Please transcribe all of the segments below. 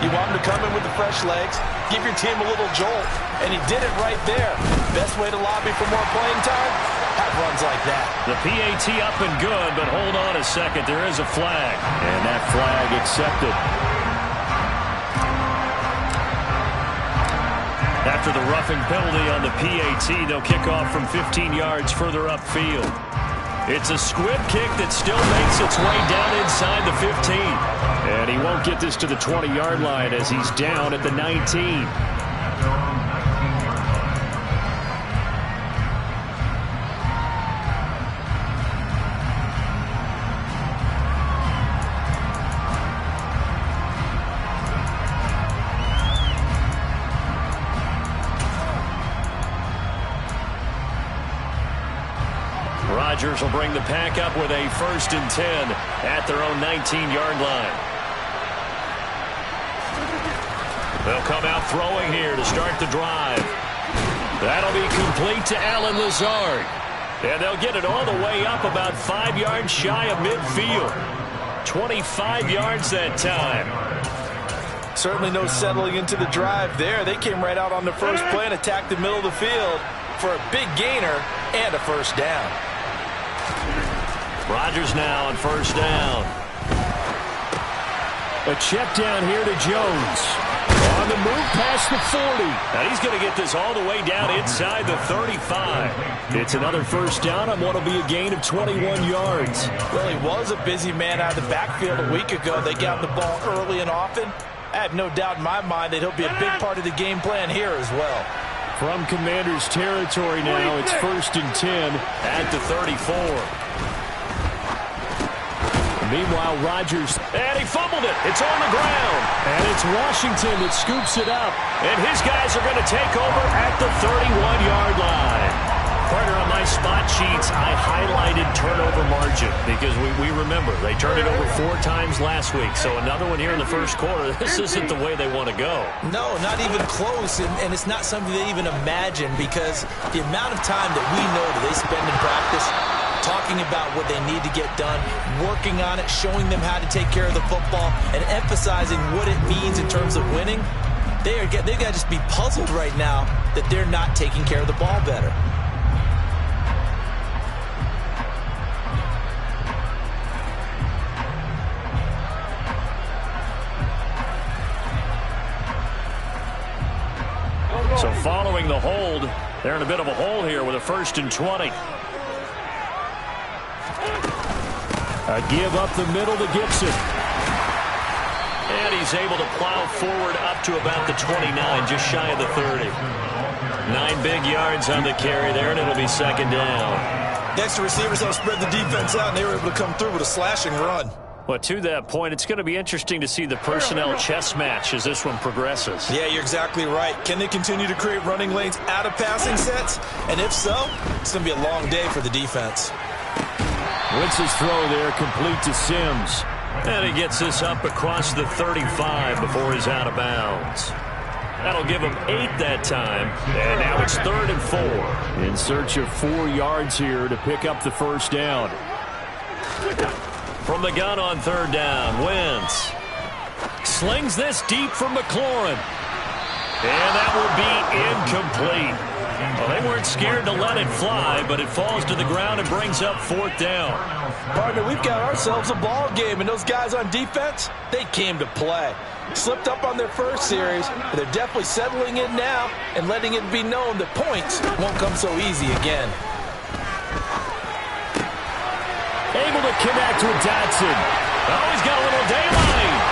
You want him to come in with the fresh legs, give your team a little jolt, and he did it right there. Best way to lobby for more playing time? Have runs like that. The PAT up and good, but hold on a second. There is a flag. And that flag accepted. After the roughing penalty on the PAT, they'll kick off from 15 yards further upfield. It's a squib kick that still makes its way down inside the 15. And he won't get this to the 20-yard line as he's down at the 19. Rodgers will bring the pack up with a 1st and 10 at their own 19-yard line. They'll come out throwing here to start the drive. That'll be complete to Allen Lazard. And they'll get it all the way up about 5 yards shy of midfield. 25 yards that time. Certainly no settling into the drive there. They came right out on the first play and attacked the middle of the field for a big gainer and a 1st down. Rodgers now on 1st down. A check down here to Jones. On the move past the 40. Now he's going to get this all the way down inside the 35. It's another 1st down on what will be a gain of 21 yards. Well, he was a busy man out of the backfield a week ago. They got the ball early and often. I have no doubt in my mind that he'll be a big part of the game plan here as well. From Commanders territory now, it's 1st and 10 at the 34. Meanwhile, Rodgers, and he fumbled it. It's on the ground. And it's Washington that scoops it up. And his guys are going to take over at the 31-yard line. Partner, on my spot sheets, I highlighted turnover margin because we remember they turned it over 4 times last week. So another one here in the 1st quarter. This isn't the way they want to go. No, not even close. And it's not something they even imagine because the amount of time that we know that they spend in practice talking about what they need to get done, working on it, showing them how to take care of the football, and emphasizing what it means in terms of winning. They've got to just be puzzled right now that they're not taking care of the ball better. So following the hold, they're in a bit of a hole here with a 1st and 20. A give up the middle to Gibson. And he's able to plow forward up to about the 29, just shy of the 30. 9 big yards on the carry there, and it'll be 2nd down. Next, the receivers have spread the defense out, and they were able to come through with a slashing run. Well, to that point, it's going to be interesting to see the personnel chess match as this one progresses. Yeah, you're exactly right. Can they continue to create running lanes out of passing sets? And if so, it's going to be a long day for the defense. Wentz's throw there complete to Sims. And he gets this up across the 35 before he's out of bounds. That'll give him 8 that time. And now it's 3rd and 4. In search of 4 yards here to pick up the 1st down. From the gun on 3rd down, Wentz slings this deep for McLaurin. And that will be incomplete. Well, they weren't scared to let it fly, but it falls to the ground and brings up 4th down. Partner, we've got ourselves a ball game, and those guys on defense, they came to play. Slipped up on their first series, but they're definitely settling in now and letting it be known that points won't come so easy again. Able to connect with Dotson. Oh, he's got a little daylight.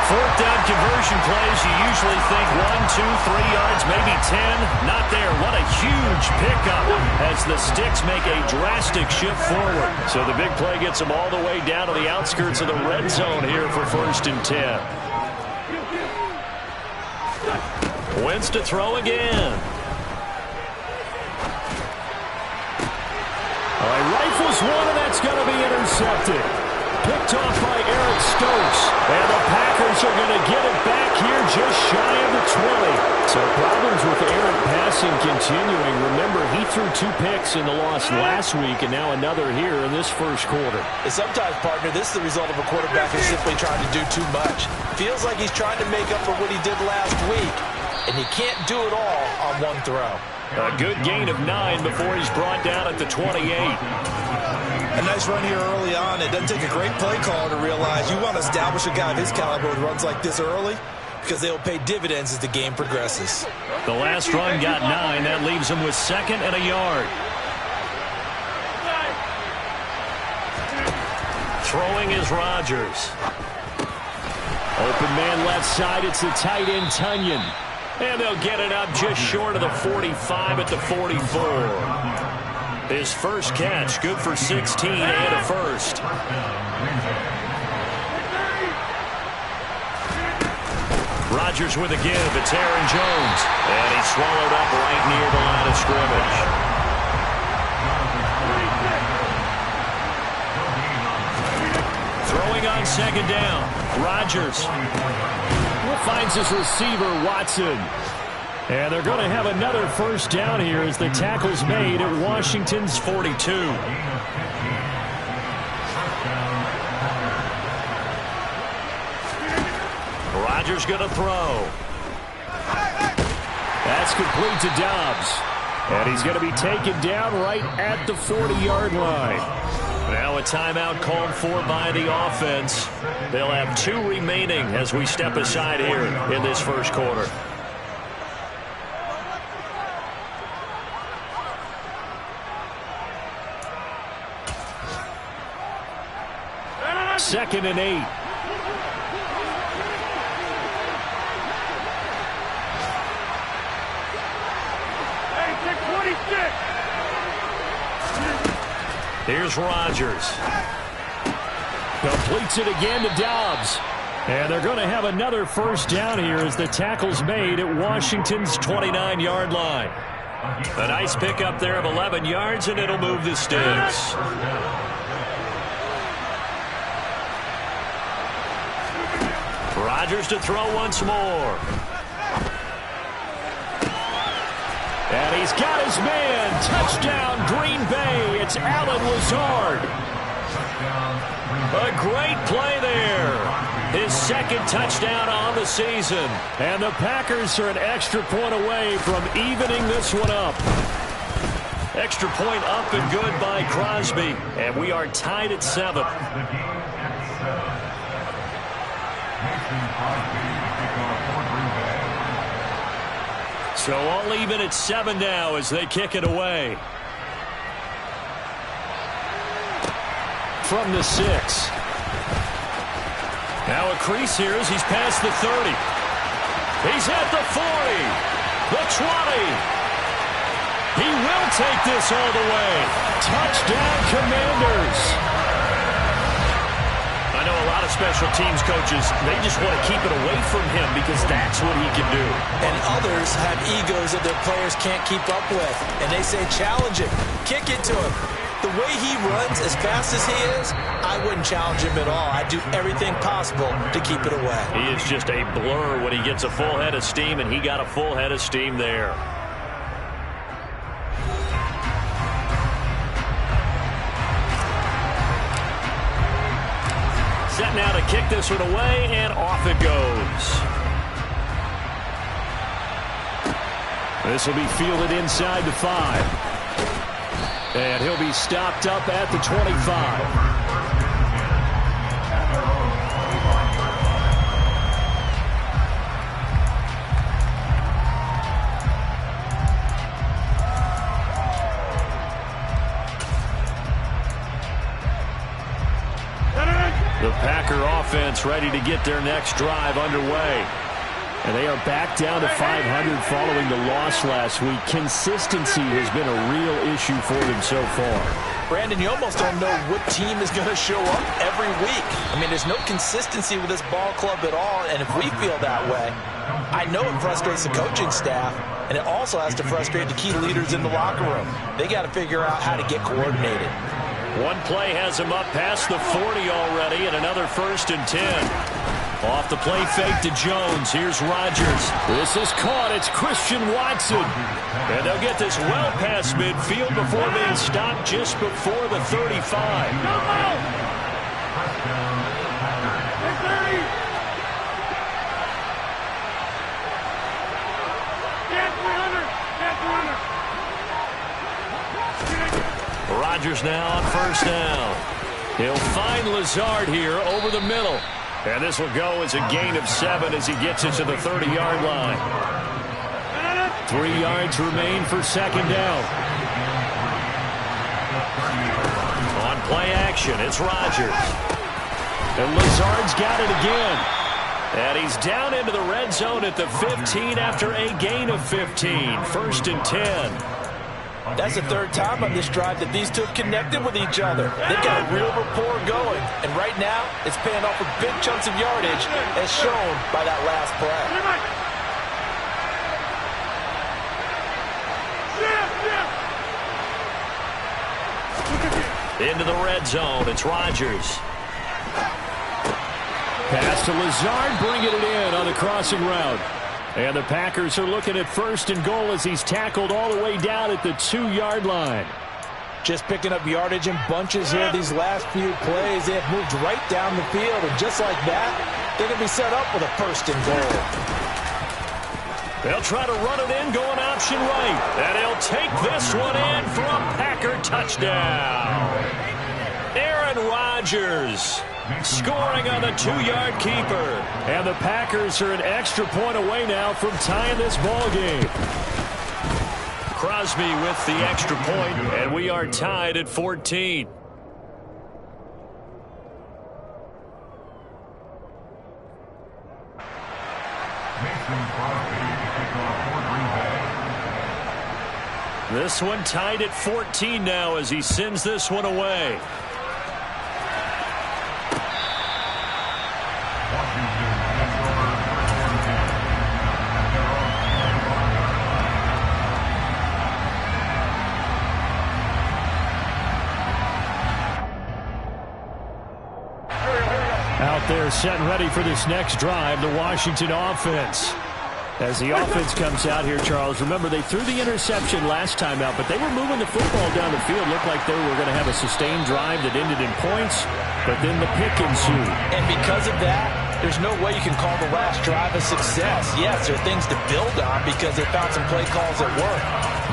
4th down conversion plays, you usually think 1, 2, 3 yards, maybe 10. Not there. What a huge pickup as the Sticks make a drastic shift forward. So the big play gets them all the way down to the outskirts of the red zone here for 1st and 10. Wentz to throw again. All right, rifles one, and that's going to be intercepted. Picked off by Eric Stokes. And the Packers are going to get it back here just shy of the 20. So problems with Eric passing passing continuing. Remember, he threw 2 picks in the loss last week, and now another here in this first quarter. And sometimes, partner, this is the result of a quarterback who's simply trying to do too much. Feels like he's trying to make up for what he did last week, and he can't do it all on one throw. A good gain of 9 before he's brought down at the 28. A nice run here early on. It doesn't take a great play caller to realize you want to establish a guy of his caliber with runs like this early, because they'll pay dividends as the game progresses. The last run got 9. That leaves him with 2nd and a yard. Throwing is Rodgers. Open man left side. It's the tight end, Tunyon. And they'll get it up just short of the 45 at the 44. His first catch, good for 16 and a first. Rodgers with a give. It's Aaron Jones. And he's swallowed up right near the line of scrimmage. Throwing on 2nd down. Rodgers finds his receiver, Watson. And they're going to have another first down here as the tackle's made at Washington's 42. Rodgers going to throw. That's complete to Dobbs. And he's going to be taken down right at the 40-yard line. Now a timeout called for by the offense. They'll have 2 remaining as we step aside here in this first quarter. Second and 8. Here's Rodgers. Completes it again to Dobbs. And they're going to have another first down here as the tackle's made at Washington's 29-yard line. A nice pickup there of 11 yards, and it'll move the sticks. Rodgers to throw once more. And he's got his man. Touchdown, Green Bay. It's Allen Lazard. A great play there. His 2nd touchdown on the season. And the Packers are an extra point away from evening this one up. Extra point up and good by Crosby. And we are tied at 7. So all even at 7 now as they kick it away. From the 6. Now a crease here as he's past the 30. He's at the 40. The 20. He will take this all the way. Touchdown, Commanders. I know a lot of special teams coaches, they just want to keep it away from him because that's what he can do. And others have egos that their players can't keep up with. And they say, challenge him, kick it to him. The way he runs as fast as he is, I wouldn't challenge him at all. I'd do everything possible to keep it away. He is just a blur when he gets a full head of steam, and he got a full head of steam there. Set now to kick this one away, and off it goes. This will be fielded inside the 5. And he'll be stopped up at the 25. The Packer offense ready to get their next drive underway. And they are back down to 500 following the loss last week. Consistency has been a real issue for them so far. Brandon, you almost don't know what team is going to show up every week. I mean, there's no consistency with this ball club at all, and if we feel that way, I know it frustrates the coaching staff, and it also has to frustrate the key leaders in the locker room. They got to figure out how to get coordinated. One play has him up past the 40 already, and another 1st and 10. Off the play fake to Jones. Here's Rodgers. This is caught. It's Christian Watson. And they'll get this well past midfield before being stopped just before the 35. Rodgers now on first down. He'll find Lazard here over the middle. And this will go as a gain of 7 as he gets it to the 30-yard line. 3 yards remain for second down. On play action, it's Rodgers. And Lazard's got it again. And he's down into the red zone at the 15 after a gain of 15. First and 10. That's the third time on this drive that these two have connected with each other. They've got a real rapport going. And right now, it's paying off with big chunks of yardage, as shown by that last play. Into the red zone, it's Rodgers. Pass to Lazard, bringing it in on the crossing route. And the Packers are looking at first and goal as he's tackled all the way down at the 2-yard line. Just picking up yardage in bunches here these last few plays. They have moved right down the field, and just like that, they're going to be set up with a first and goal. They'll try to run it in, going option right. And he'll take this one in for a Packer touchdown. Aaron Rodgers scoring on the 2-yard keeper. And the Packers are an extra point away now from tying this ball game. Crosby with the extra point, and we are tied at 14. This one tied at 14 now as he sends this one away. Out there set and ready for this next drive, the Washington offense. As the offense comes out here, Charles, remember they threw the interception last time out, but they were moving the football down the field. Looked like they were going to have a sustained drive that ended in points, but then the pick ensued. And because of that, there's no way you can call the last drive a success. Yes, there are things to build on because they found some play calls that work.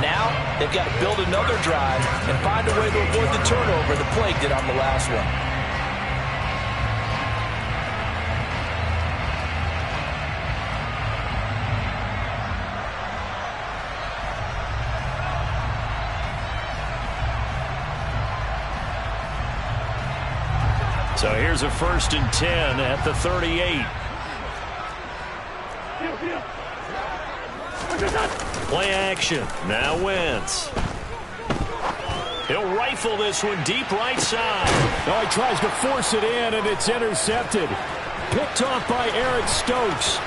Now, they've got to build another drive and find a way to avoid the turnover the plague did on the last one. So here's a first and 10 at the 38. Play action. Now Wentz. He'll rifle this one deep right side. Oh, he tries to force it in, and it's intercepted. Picked off by Eric Stokes.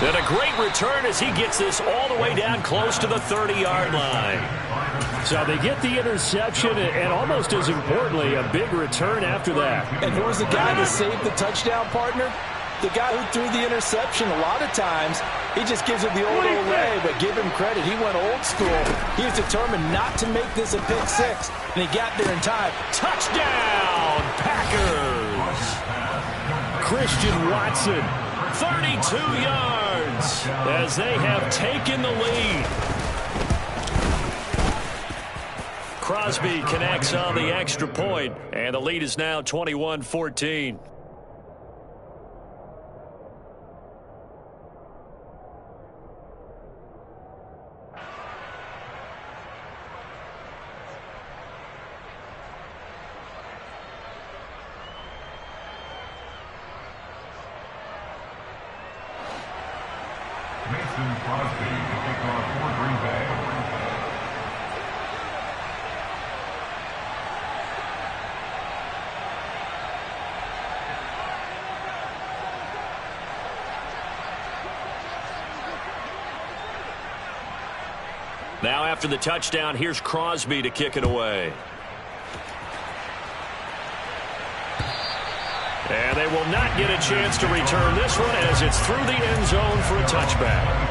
And a great return as he gets this all the way down close to the 30-yard line. So they get the interception, and almost as importantly, a big return after that. And who was the guy that saved the touchdown, partner? The guy who threw the interception. A lot of times, he just gives it the old way, but give him credit. He went old school. He was determined not to make this a pick six, and he got there in time. Touchdown, Packers! Christian Watson, 32 yards, as they have taken the lead. Crosby connects on the extra point, and the lead is now 21-14. after the touchdown, here's Crosby to kick it away. And they will not get a chance to return this one as it's through the end zone for a touchback.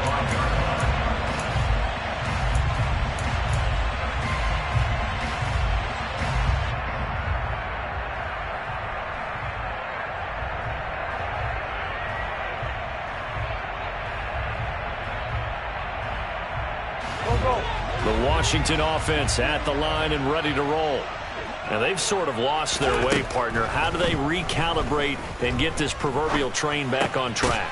The Washington offense at the line and ready to roll. Now, they've sort of lost their way, partner. How do they recalibrate and get this proverbial train back on track?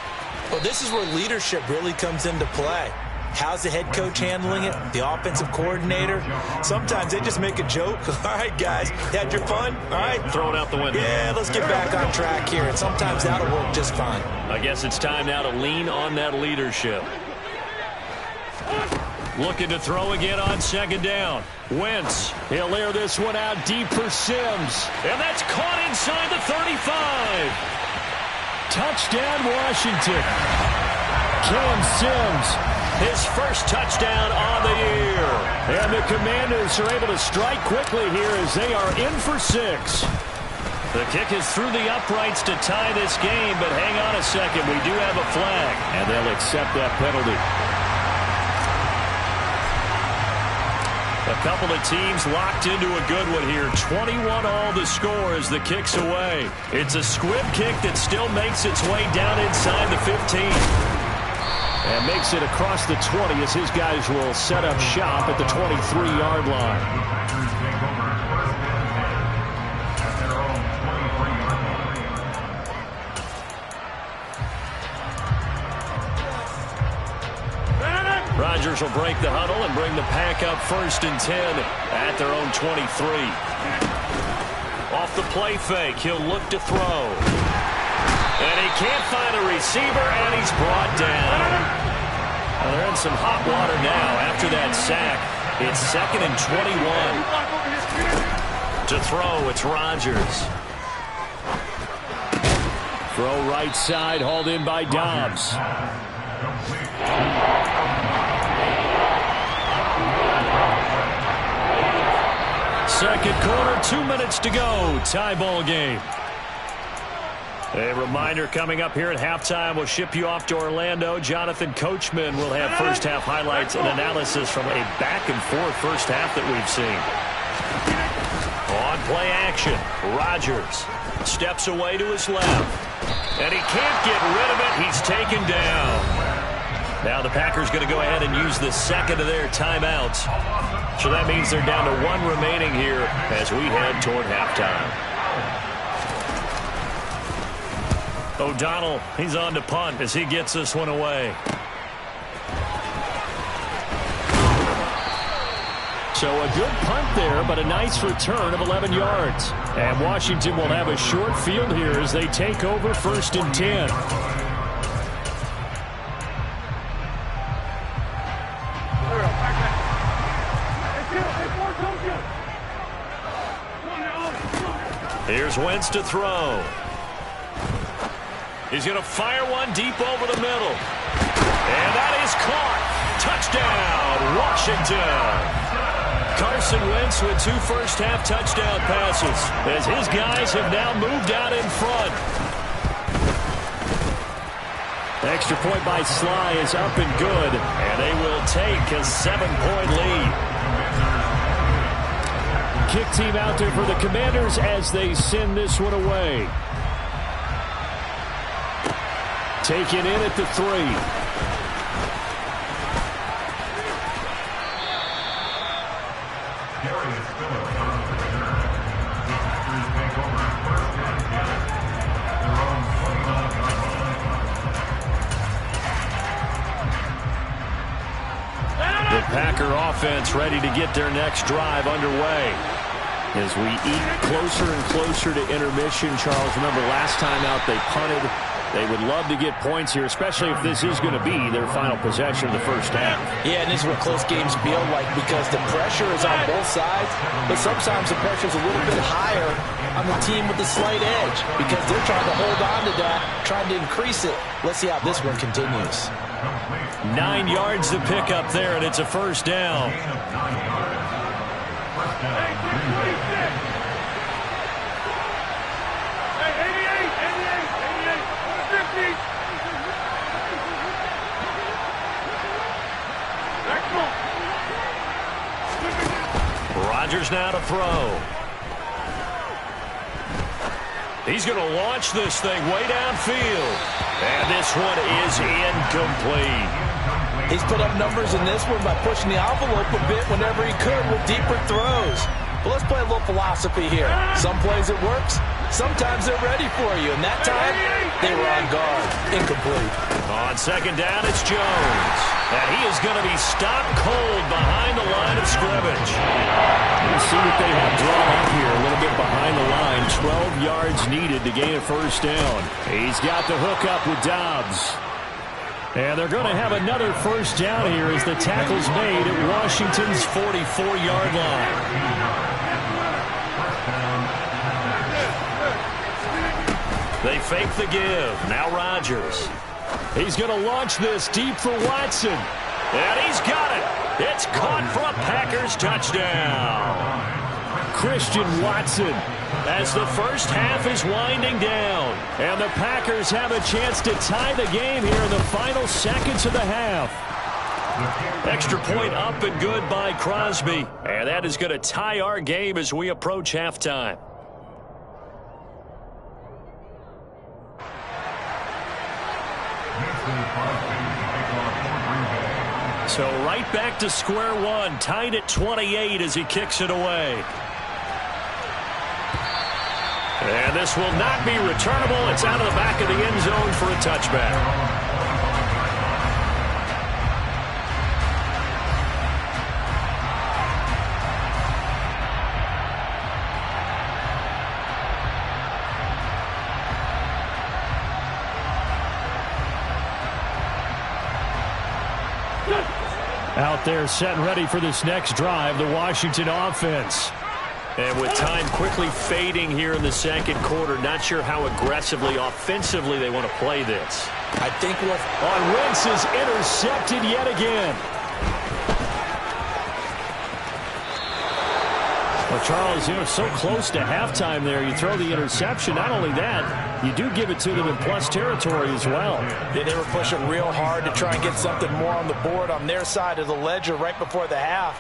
Well, this is where leadership really comes into play. How's the head coach handling it? The offensive coordinator? Sometimes they just make a joke. All right, guys, had your fun? All right. Throw it out the window. Yeah, let's get back on track here. And sometimes that'll work just fine. I guess it's time now to lean on that leadership. Looking to throw again on second down. Wentz. He'll air this one out deep for Sims. And that's caught inside the 35. Touchdown, Washington. Cam Sims. His first touchdown on the year. And the Commanders are able to strike quickly here as they are in for 6. The kick is through the uprights to tie this game, but hang on a second. We do have a flag. And they'll accept that penalty. A couple of teams locked into a good one here. 21-all the score as the kick's away. It's a squib kick that still makes its way down inside the 15. And makes it across the 20 as his guys will set up shop at the 23-yard line. Rodgers will break the huddle and bring the pack up 1st and 10 at their own 23. Off the play fake, he'll look to throw. And he can't find a receiver, and he's brought down. Well, they're in some hot water now after that sack. It's 2nd and 21. To throw, it's Rodgers. Throw right side, hauled in by Dobbs. Second quarter, 2 minutes to go. Tie ball game. A reminder coming up here at halftime. We'll ship you off to Orlando. Jonathan Coachman will have first half highlights and analysis from a back-and-forth first half that we've seen. On play action, Rodgers steps away to his left. And he can't get rid of it. He's taken down. Now the Packers going to go ahead and use the second of their timeouts. So that means they're down to 1 remaining here as we head toward halftime. O'Donnell, he's on to punt as he gets this one away. So a good punt there, but a nice return of 11 yards. And Washington will have a short field here as they take over 1st and 10. Here's Wentz to throw. He's going to fire one deep over the middle. And that is caught. Touchdown, Washington. Carson Wentz with 2 first-half touchdown passes as his guys have now moved out in front. Extra point by Sly is up and good. And they will take a 7-point lead. Kick team out there for the Commanders as they send this one away. Taken in at the 3. The Packer offense ready to get their next drive underway. As we eat closer and closer to intermission, Charles, remember last time out they punted. They would love to get points here, especially if this is going to be their final possession of the first half. Yeah, and this is what close games feel like because the pressure is on both sides, but sometimes the pressure is a little bit higher on the team with the slight edge because they're trying to hold on to that, trying to increase it. Let's see how this one continues. 9 yards to pick up there, and it's a first down. Rodgers now to throw. He's going to launch this thing way downfield. And this one is incomplete. He's put up numbers in this one by pushing the envelope a bit whenever he could with deeper throws. But let's play a little philosophy here. Some plays it works. Sometimes they're ready for you. And that time, they were on guard. Incomplete. On second down, it's Jones. And he is going to be stopped cold behind the line of scrimmage. We'll see what they have drawn up here. A little bit behind the line. 12 yards needed to gain a first down. He's got the hook up with Dobbs. And they're going to have another first down here as the tackle's made at Washington's 44-yard line. They fake the give. Now Rodgers. He's going to launch this deep for Watson. And he's got it. It's caught for a Packers touchdown. Christian Watson as the first half is winding down. And the Packers have a chance to tie the game here in the final seconds of the half. Extra point up and good by Crosby. And that is going to tie our game as we approach halftime. So right back to square one, tied at 28 as he kicks it away. And this will not be returnable. It's out of the back of the end zone for a touchback. Out there set and ready for this next drive, the Washington offense. And with time quickly fading here in the second quarter, not sure how aggressively, offensively they want to play this. I think with on Wentz is intercepted yet again. Well, Charles, so close to halftime there. You throw the interception. Not only that, you do give it to them in plus territory as well. Yeah, they were pushing real hard to try and get something more on the board on their side of the ledger right before the half.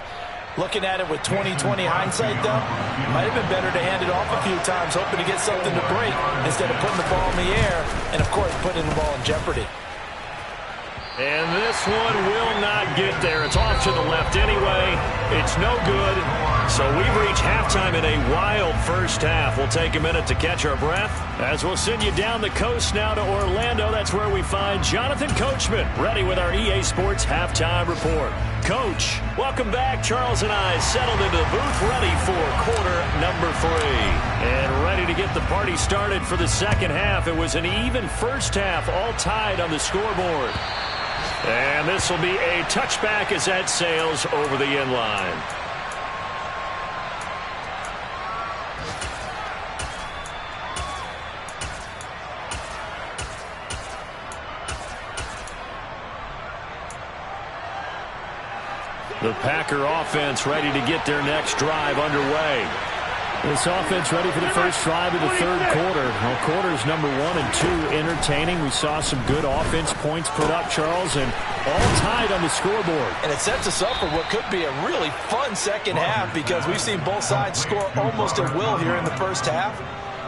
Looking at it with 20/20 hindsight, though, might have been better to hand it off a few times, hoping to get something to break instead of putting the ball in the air and, of course, putting the ball in jeopardy. And this one will not get there. It's off to the left anyway. It's no good. So we've reached halftime in a wild first half. We'll take a minute to catch our breath as we'll send you down the coast now to Orlando. That's where we find Jonathan Coachman ready with our EA Sports Halftime Report. Coach, welcome back. Charles and I settled into the booth ready for quarter number 3. And ready to get the party started for the second half. It was an even first half, all tied on the scoreboard. And this will be a touchback as that sails over the end line. The Packer offense ready to get their next drive underway. This offense ready for the first drive of the third quarter. Well, quarters number 1 and 2 entertaining. We saw some good offense points put up, Charles, and all tied on the scoreboard. And it sets us up for what could be a really fun second half because we've seen both sides score almost at will here in the first half.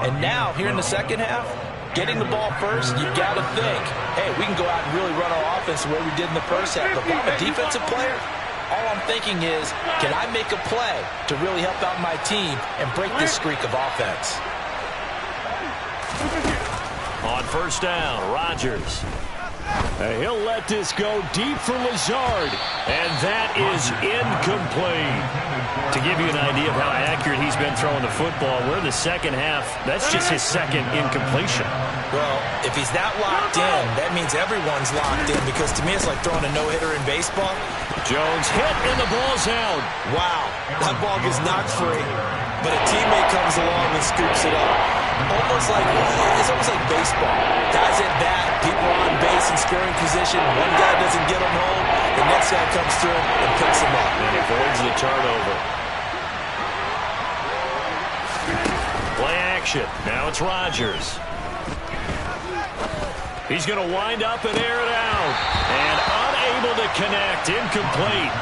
And now, here in the second half, getting the ball first, you've got to think, hey, we can go out and really run our offense the way we did in the first half. But if I'm a defensive player, all I'm thinking is, can I make a play to really help out my team and break this streak of offense? On first down, Rodgers. He'll let this go deep for Lazard. And that is incomplete. To give you an idea of how accurate he's been throwing the football, we're in the second half. That's just his second incompletion. Well, if he's that locked in, that means everyone's locked in, because to me it's like throwing a no-hitter in baseball. Jones hit and the ball's out. Wow, that ball gets knocked free, but a teammate comes along and scoops it up. It's almost like baseball. Guys at bat, people on base in scoring position. One guy doesn't get him home, the next guy comes through and picks him up. And avoids the turnover. Play action. Now it's Rodgers. He's going to wind up and air it out. And unable to connect. Incomplete.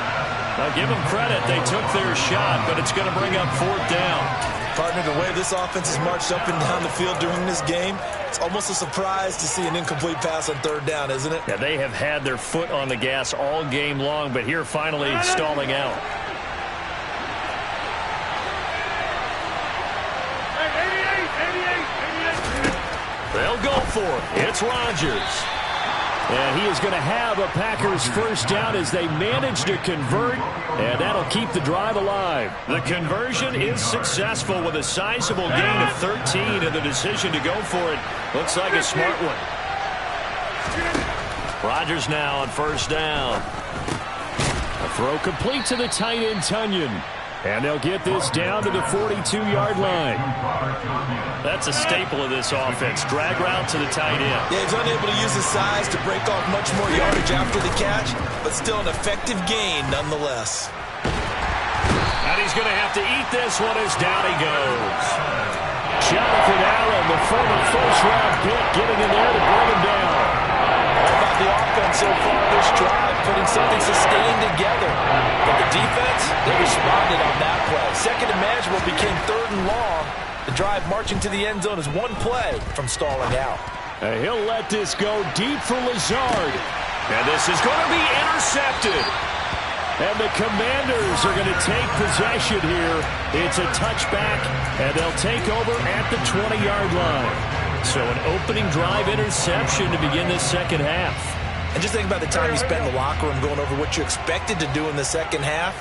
Now give them credit. They took their shot, but it's going to bring up fourth down. Partner, the way this offense has marched up and down the field during this game, it's almost a surprise to see an incomplete pass on third down, isn't it? Yeah, they have had their foot on the gas all game long, but here finally stalling out. They'll go for it. It's Rodgers. And he is going to have a Packers first down as they manage to convert, and that'll keep the drive alive. The conversion is successful with a sizable gain of 13, and the decision to go for it looks like a smart one. Rodgers now on first down. A throw complete to the tight end, Tunyon. And they'll get this down to the 42-yard line. That's a staple of this offense. Drag route to the tight end. Yeah, he's unable to use his size to break off much more yardage after the catch, but still an effective gain nonetheless. And he's going to have to eat this one as down he goes. Jonathan Allen, the former first-round pick, getting in there to bring him down. How about the offense so far this drive, putting something sustained together? But the defense, they responded on that play. Second and manageable became third and long. The drive marching to the end zone is one play from stalling out. And he'll let this go deep for Lazard. And this is going to be intercepted. And the Commanders are going to take possession here. It's a touchback, and they'll take over at the 20-yard line. So an opening drive interception to begin this second half. And just think about the time you spent in the locker room going over what you expected to do in the second half.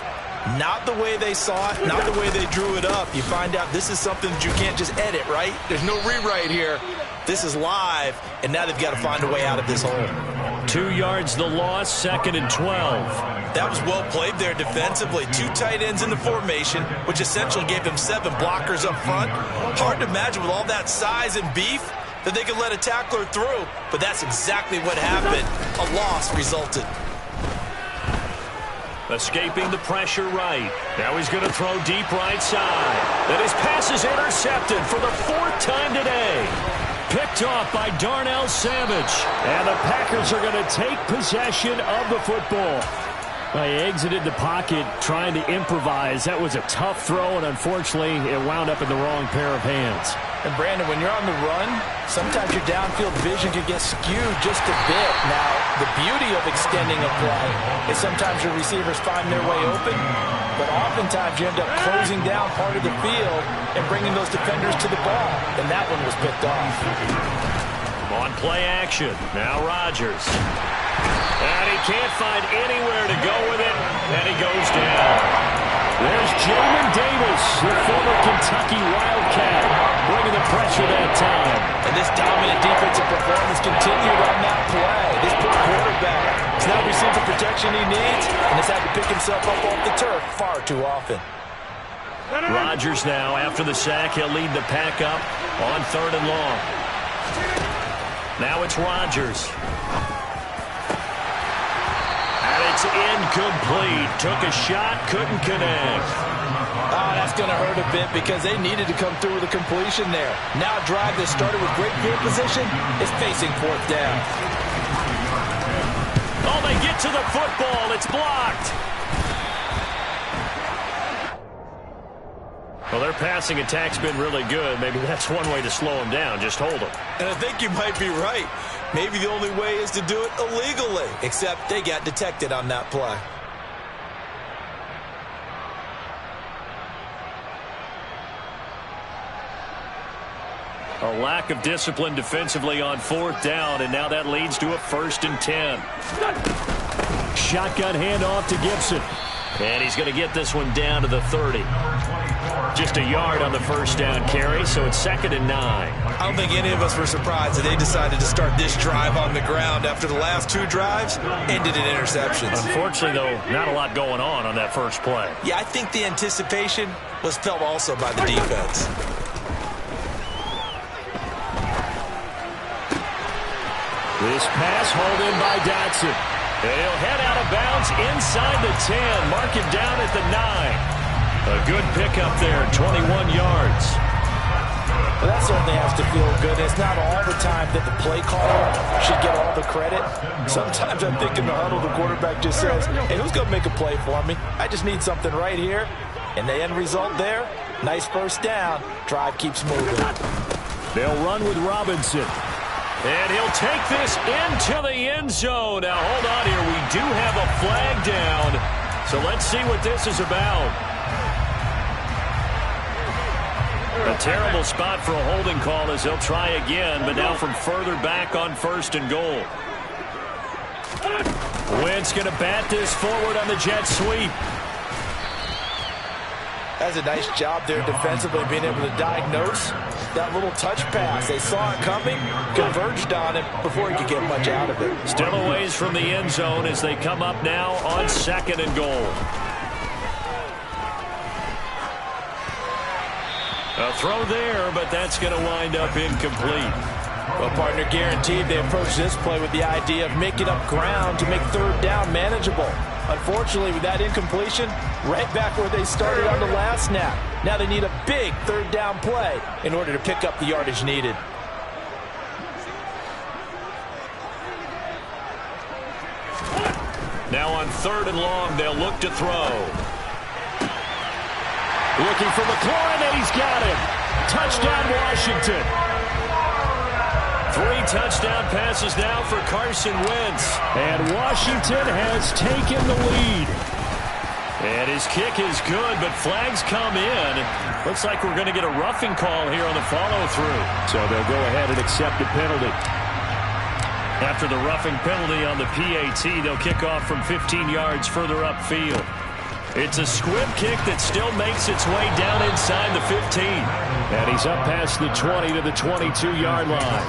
Not the way they saw it, not the way they drew it up. You find out this is something that you can't just edit, right? There's no rewrite here. This is live, and now they've got to find a way out of this hole. 2 yards the loss, second and 12. That was well played there defensively. Two tight ends in the formation, which essentially gave them 7 blockers up front. Hard to imagine with all that size and beef that they could let a tackler through, but that's exactly what happened. A loss resulted. Escaping the pressure right. Now he's going to throw deep right side. And his pass is intercepted for the 4th time today. Picked off by Darnell Savage. And the Packers are going to take possession of the football. They exited the pocket trying to improvise. That was a tough throw, and unfortunately, it wound up in the wrong pair of hands. And Brandon, when you're on the run, sometimes your downfield vision can get skewed just a bit. Now, the beauty of extending a play is sometimes your receivers find their way open, but oftentimes you end up closing down part of the field and bringing those defenders to the ball, and that one was picked off. On play action, now Rodgers. And he can't find anywhere to go with it, and he goes down. There's Jamin Davis, the former Kentucky Wildcat, bringing the pressure that time. And this dominant defensive performance continued on that play. This poor quarterback has now received the protection he needs and has had to pick himself up off the turf far too often. Rodgers now, after the sack, he'll lead the pack up on 3rd and long. Now it's Rodgers. And it's incomplete. Took a shot, couldn't connect. Oh, that's going to hurt a bit because they needed to come through with a completion there. Now a drive that started with great field position is facing 4th down. Oh, they get to the football. It's blocked. Well, their passing attack's been really good. Maybe that's one way to slow them down. Just hold them. And I think you might be right. Maybe the only way is to do it illegally, except they got detected on that play. A lack of discipline defensively on 4th down, and now that leads to a 1st and 10. Shotgun handoff to Gibson. And he's going to get this one down to the 30. Just a yard on the 1st down carry, so it's 2nd and 9. I don't think any of us were surprised that they decided to start this drive on the ground after the last 2 drives ended in interceptions. Unfortunately, though, not a lot going on that first play. Yeah, I think the anticipation was felt also by the defense. This pass hauled in by Dotson. And he'll head out of bounds inside the 10. Mark him down at the 9. A good pickup there, 21 yards. Well, that certainly has to feel good. It's not all the time that the play caller should get all the credit. Sometimes I think in the huddle, the quarterback just says, hey, who's going to make a play for me? I just need something right here. And the end result there, nice 1st down. Drive keeps moving. They'll run with Robinson. And he'll take this into the end zone. Now, hold on here. We do have a flag down. So let's see what this is about. A terrible spot for a holding call as he'll try again, but now from further back on 1st and goal. Wentz going to bat this forward on the jet sweep. That's a nice job there defensively, being able to diagnose that little touch pass. They saw it coming, converged on it before he could get much out of it. Still a ways from the end zone as they come up now on 2nd and goal. A throw there, but that's going to wind up incomplete. Well, partner, guaranteed they approach this play with the idea of making up ground to make 3rd down manageable. Unfortunately, with that incompletion, right back where they started on the last snap. Now they need a big 3rd down play in order to pick up the yardage needed. Now on 3rd and long, they'll look to throw. Looking for McLaurin, and he's got him. Touchdown, Washington. 3 touchdown passes now for Carson Wentz. And Washington has taken the lead. And his kick is good, but flags come in. Looks like we're going to get a roughing call here on the follow-through. So they'll go ahead and accept the penalty. After the roughing penalty on the PAT, they'll kick off from 15 yards further upfield. It's a squib kick that still makes its way down inside the 15. And he's up past the 20 to the 22-yard line.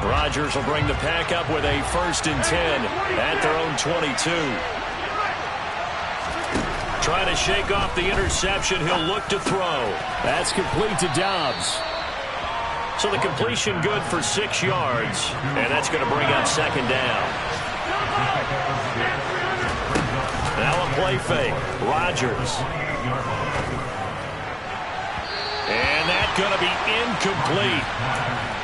Rodgers will bring the pack up with a 1st and 10 at their own 22. Trying to shake off the interception. He'll look to throw. That's complete to Dobbs. So the completion good for 6 yards, and that's going to bring up 2nd down. Now a play fake. Rodgers. And that's going to be incomplete.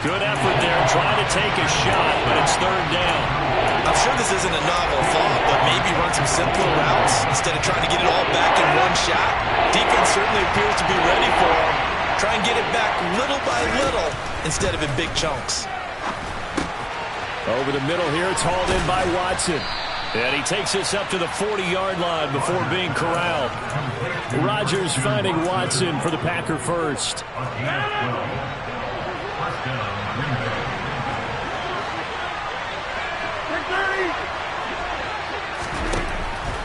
Good effort there, trying to take a shot, but it's 3rd down. I'm sure this isn't a novel thought, but maybe run some simpler routes instead of trying to get it all back in one shot. Defense certainly appears to be ready for him. Try and get it back little by little instead of in big chunks. Over the middle here, it's hauled in by Watson. And he takes this up to the 40-yard line before being corralled. Rodgers finding Watson for the Packer first.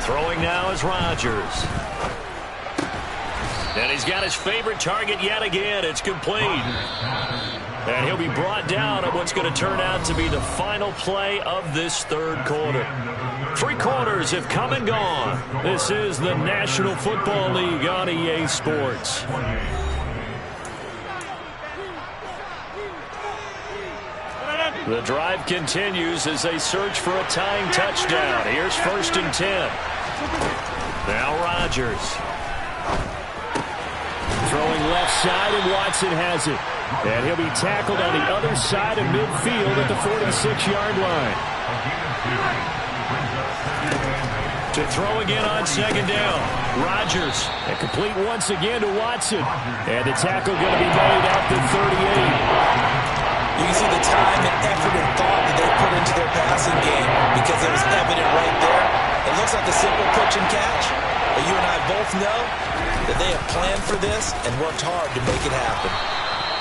Throwing now is Rodgers. And he's got his favorite target yet again. It's complete. And he'll be brought down at what's going to turn out to be the final play of this 3rd quarter. 3 quarters have come and gone. This is the National Football League on EA Sports. The drive continues as they search for a tying touchdown. Here's 1st and 10. Now Rodgers. Throwing left side, and Watson has it. And he'll be tackled on the other side of midfield at the 46-yard line. To throw again on second down. Rodgers. And complete once again to Watson. And the tackle going to be made at the 38. You can see the time and effort and thought that they put into their passing game because it was evident right there. It looks like a simple pitch and catch, but you and I both know that they have planned for this and worked hard to make it happen.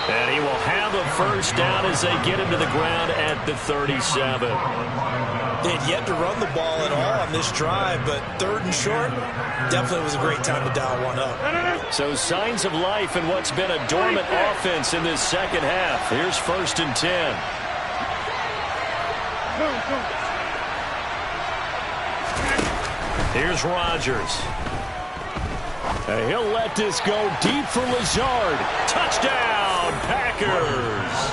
And he will have a first down as they get him to the ground at the 37. They had yet to run the ball at all on this drive, but third and short definitely was a great time to dial one up. So signs of life in what's been a dormant offense in this second half. Here's 1st and 10. Here's Rodgers. He'll let this go deep for Lazard. Touchdown, Packers.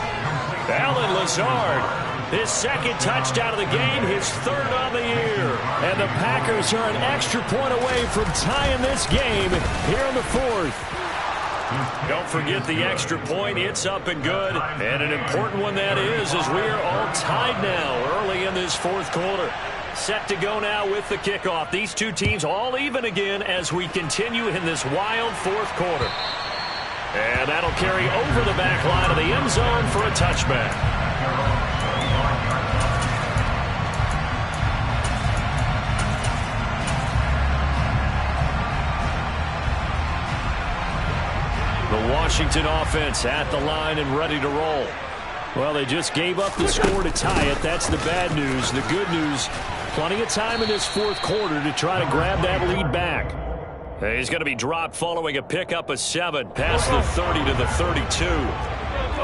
Allen Lazard, his second touchdown of the game, his third on the year. And the Packers are an extra point away from tying this game here in the 4th. Don't forget the extra point. It's up and good. And an important one that is, as we are all tied now early in this 4th quarter. Set to go now with the kickoff. These two teams all even again as we continue in this wild 4th quarter. And that'll carry over the back line of the end zone for a touchback. The Washington offense at the line and ready to roll. Well, they just gave up the score to tie it. That's the bad news. The good news, plenty of time in this 4th quarter to try to grab that lead back. He's going to be dropped following a pickup of 7 past the 30 to the 32.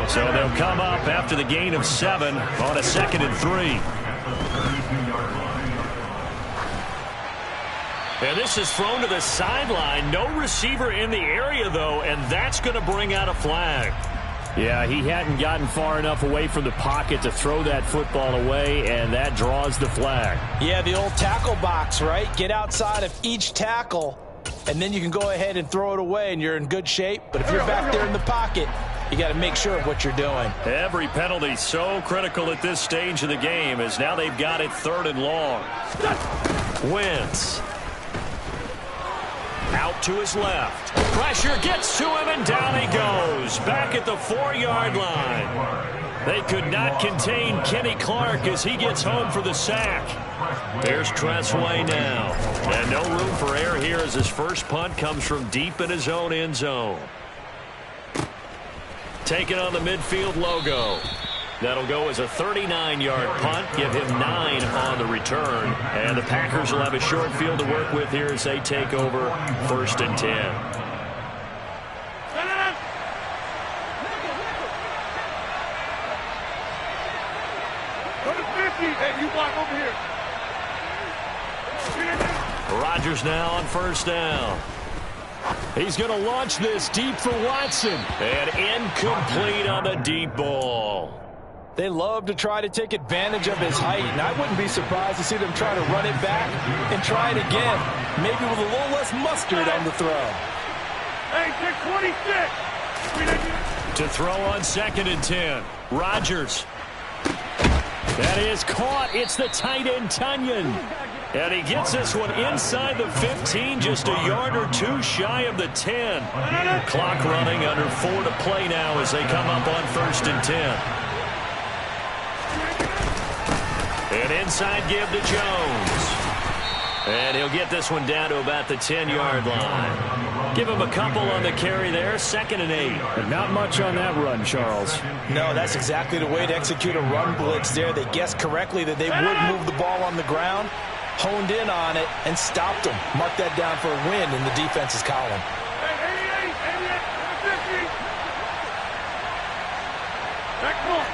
So they'll come up after the gain of 7 on a 2nd and 3. And this is thrown to the sideline. No receiver in the area, though, and that's going to bring out a flag. Yeah, he hadn't gotten far enough away from the pocket to throw that football away, and that draws the flag. Yeah, the old tackle box, right? Get outside of each tackle, and then you can go ahead and throw it away, and you're in good shape. But if you're back there in the pocket, you got to make sure of what you're doing. Every penalty so critical at this stage of the game, as now they've got it 3rd and long. Wentz. Out to his left. Pressure gets to him, and down he goes. Back at the 4-yard line. They could not contain Kenny Clark as he gets home for the sack. There's Tressway now. And no room for error here as his first punt comes from deep in his own end zone. Taking on the midfield logo. That'll go as a 39-yard punt, give him 9 on the return. And the Packers will have a short field to work with here as they take over 1st and 10. Go to 50, and you block over here. Rodgers now on 1st down. He's going to launch this deep for Watson. And incomplete on the deep ball. They love to try to take advantage of his height, and I wouldn't be surprised to see them try to run it back and try it again, maybe with a little less mustard on the throw. Hey, take 26. To throw on 2nd and 10. Rodgers. That is caught. It's the tight end, Tunyon. And he gets this one inside the 15, just a yard or 2 shy of the 10. Clock running, under 4 to play now as they come up on 1st and 10. An inside give to Jones. And he'll get this one down to about the 10-yard line. Give him a couple on the carry there, 2nd and 8. And not much on that run, Charles. No, that's exactly the way to execute a run blitz there. They guessed correctly that they would move the ball on the ground, honed in on it, and stopped them. Mark that down for a win in the defense's column. Hey, 88, 50. Back ball.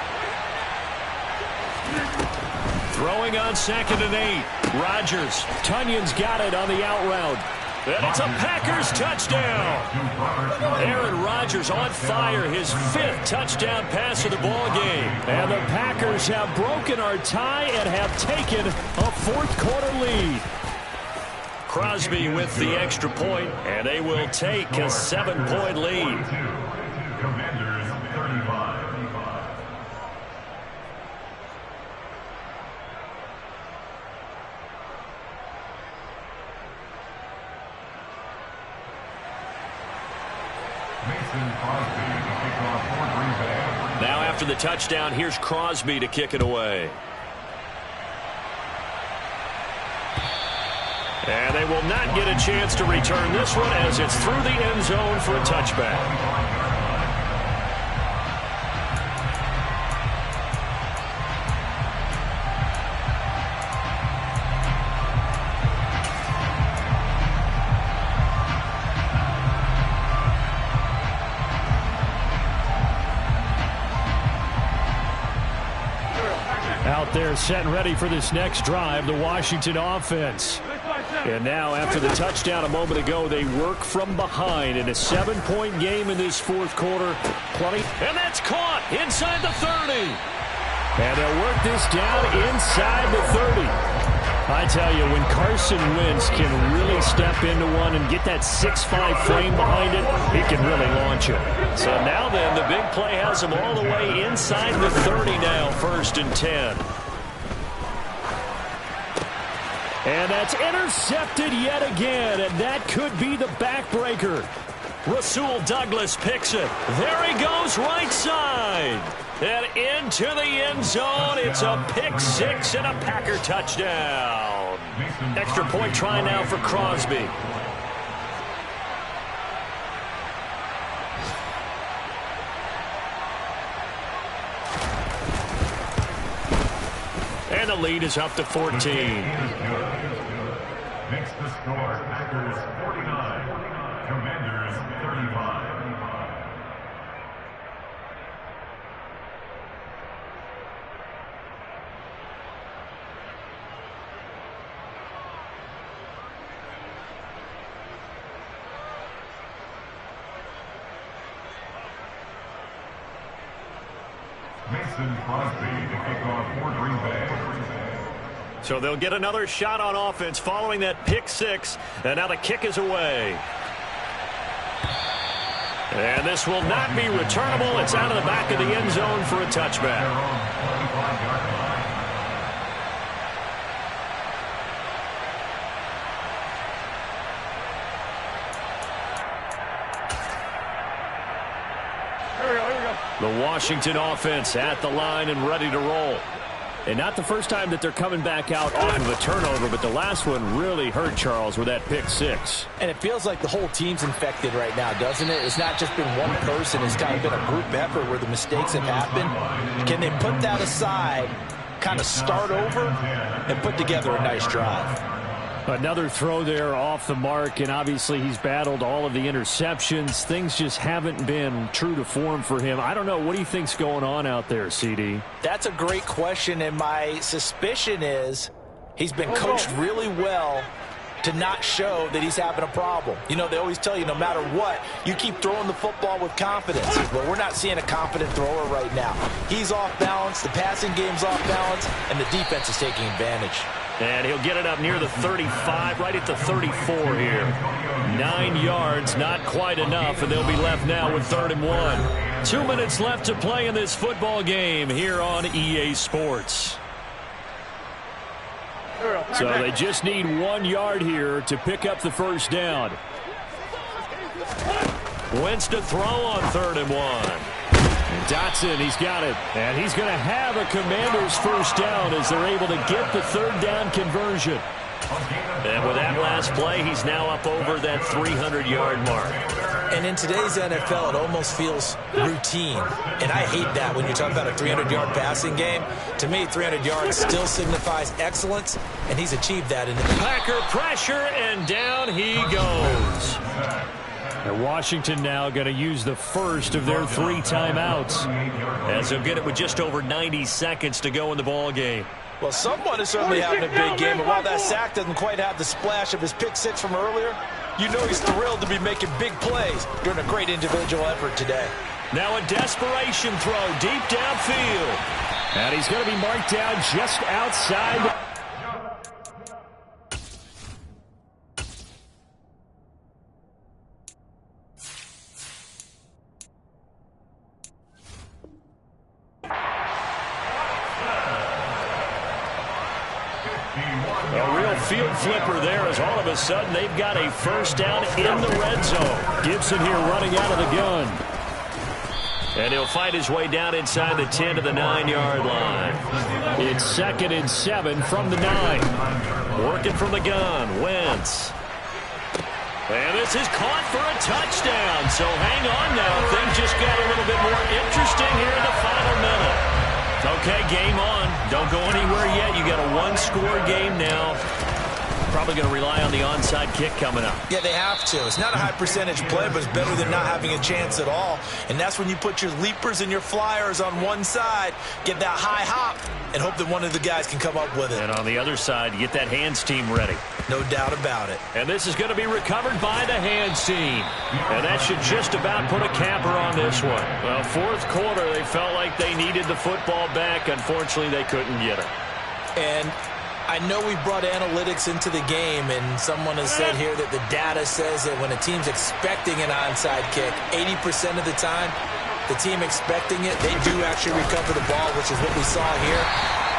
Throwing on 2nd and 8. Rodgers. Tunyon's got it on the out route. And it's a Packers touchdown. Aaron Rodgers on fire, his 5th touchdown pass of the ball game. And the Packers have broken our tie and have taken a 4th quarter lead. Crosby with the extra point, and they will take a 7-point lead. Now after the touchdown, here's Crosby to kick it away. And they will not get a chance to return this one as it's through the end zone for a touchback. Out there set and ready for this next drive, the Washington offense. And now after the touchdown a moment ago, they work from behind in a 7-point game in this fourth quarter. And that's caught inside the 30. And they'll work this down inside the 30. I tell you, when Carson Wentz can really step into one and get that 6'5" frame behind it, he can really launch it. So now then, the big play has him all the way inside the 30 now, 1st and 10. And that's intercepted yet again, and that could be the backbreaker. Rasul Douglas picks it. There he goes, right side. And into the end zone. It's a pick six and a Packer touchdown. Extra point try now for Crosby. And the lead is up to 14. Makes the score Packers 49, Commanders 35. Mason Crosby to kick off for Green Bay. So they'll get another shot on offense following that pick six. And now the kick is away. And this will not be returnable. It's out of the back of the end zone for a touchback. The Washington offense at the line and ready to roll. And not the first time that they're coming back out off of a turnover, but the last one really hurt Charles with that pick six. And it feels like the whole team's infected right now, doesn't it? It's not just been one person. It's kind of been a group effort where the mistakes have happened. Can they put that aside, kind of start over, and put together a nice drive? Another throw there off the mark, and obviously he's battled all of the interceptions. Things just haven't been true to form for him. I don't know. What do you think's going on out there, CD? That's a great question, and my suspicion is he's been coached really well to not show that he's having a problem. You know, they always tell you no matter what, you keep throwing the football with confidence. But we're not seeing a confident thrower right now. He's off balance, the passing game's off balance, and the defense is taking advantage. And he'll get it up near the 35, right at the 34 here. 9 yards, not quite enough, and they'll be left now with 3rd and 1. 2 minutes left to play in this football game here on EA Sports. So they just need 1 yard here to pick up the first down. Wentz to throw on 3rd and 1. Dotson, he's got it. And he's going to have a Commanders first down as they're able to get the 3rd down conversion. And with that last play, he's now up over that 300-yard mark. And in today's NFL, it almost feels routine. And I hate that when you talk about a 300-yard passing game. To me, 300 yards still signifies excellence, and he's achieved that in the Packer pressure, and down he goes. And Washington now going to use the first of their 3 timeouts. As they'll get it with just over 90 seconds to go in the ball game. Well, someone is certainly having a big game, and while that sack doesn't quite have the splash of his pick six from earlier, you know he's thrilled to be making big plays during a great individual effort today. Now a desperation throw deep downfield. And he's going to be marked down just outside. A real field flipper there as all of a sudden they've got a first down in the red zone. Gibson here running out of the gun. And he'll fight his way down inside the 10 to the 9-yard line. It's 2nd and 7 from the 9. Working from the gun, Wentz. And this is caught for a touchdown. So hang on now. Things just got a little bit more interesting here in the final minute. Okay, game on. Don't go anywhere yet. You got a one-score game now. Probably going to rely on the onside kick coming up. Yeah, they have to. It's not a high-percentage play, but it's better than not having a chance at all. And that's when you put your leapers and your flyers on one side, get that high hop, and hope that one of the guys can come up with it. And on the other side, you get that hands team ready. No doubt about it. And this is going to be recovered by the hands team. And that should just about put a capper on this one. Well, fourth quarter, they felt like they needed the football back. Unfortunately, they couldn't get it. And I know we brought analytics into the game, and someone has said here that the data says that when a team's expecting an onside kick, 80% of the time, the team expecting it, they do actually recover the ball, which is what we saw here.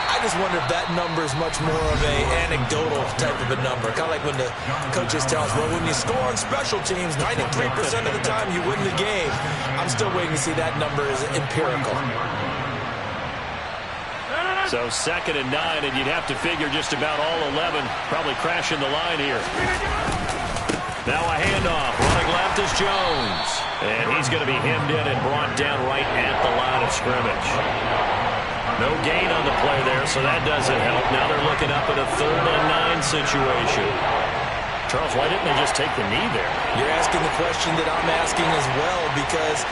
I just wonder if that number is much more of a anecdotal type of a number. Kind of like when the coaches tell us, well, when you score on special teams, 93% of the time you win the game. I'm still waiting to see that number is empirical. So 2nd and 9, and you'd have to figure just about all 11 probably crashing the line here. Now a handoff. Running left is Jones. And he's going to be hemmed in and brought down right at the line of scrimmage. No gain on the play there, so that doesn't help. Now they're looking up at a 3rd and 9 situation. Charles, why didn't they just take the knee there? You're asking the question that I'm asking as well, because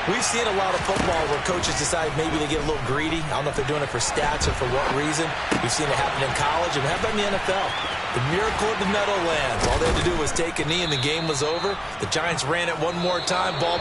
we've seen a lot of football where coaches decide maybe they get a little greedy. I don't know if they're doing it for stats or for what reason. We've seen it happen in college, and how about in the NFL? The miracle of the Meadowlands. All they had to do was take a knee, and the game was over. The Giants ran it one more time. Ball